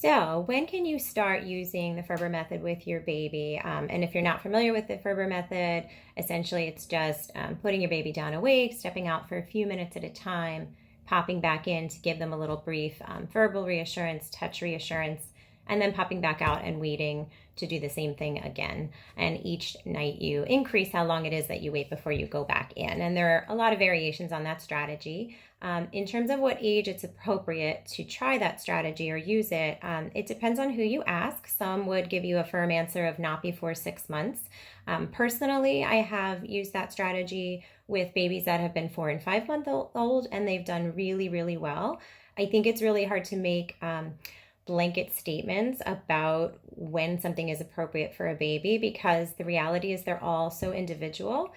So, when can you start using the Ferber method with your baby? And if you're not familiar with the Ferber method, essentially it's just putting your baby down awake, stepping out for a few minutes at a time, popping back in to give them a little brief verbal reassurance, touch reassurance, and then popping back out and waiting to do the same thing again. And each night you increase how long it is that you wait before you go back in. And there are a lot of variations on that strategy. In terms of what age it's appropriate to try that strategy or use it, it depends on who you ask. Some would give you a firm answer of not before 6 months. Personally, I have used that strategy with babies that have been 4 and 5 months old, and they've done really, really well. I think it's really hard to make blanket statements about when something is appropriate for a baby because the reality is they're all so individual.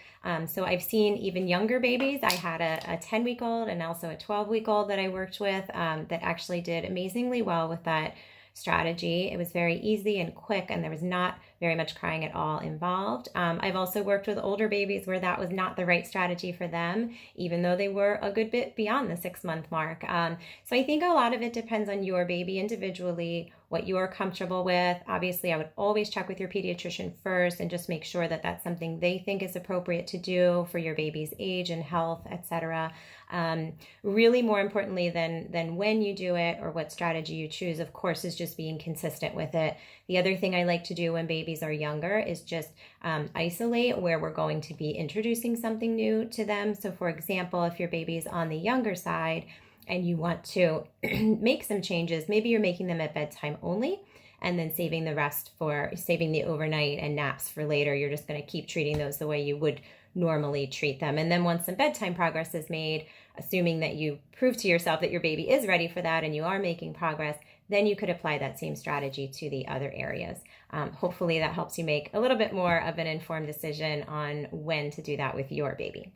So I've seen even younger babies. I had a 10-week-old and also a 12-week-old that I worked with that actually did amazingly well with that strategy. It was very easy and quick, and there was not very much crying at all involved. I've also worked with older babies where that was not the right strategy for them, even though they were a good bit beyond the 6-month mark. So I think a lot of it depends on your baby individually, what you're comfortable with. Obviously, I would always check with your pediatrician first and just make sure that that's something they think is appropriate to do for your baby's age and health, etc. Really, more importantly than when you do it or what strategy you choose, of course, is just being consistent with it. The other thing I like to do when babies are younger is just isolate where we're going to be introducing something new to them. So for example, if your baby is on the younger side and you want to make some changes, maybe you're making them at bedtime only and then saving the overnight and naps for later. You're just going to keep treating those the way you would normally treat them. And then once some bedtime progress is made, assuming that you prove to yourself that your baby is ready for that and you are making progress, then you could apply that same strategy to the other areas. Hopefully that helps you make a little bit more of an informed decision on when to do that with your baby.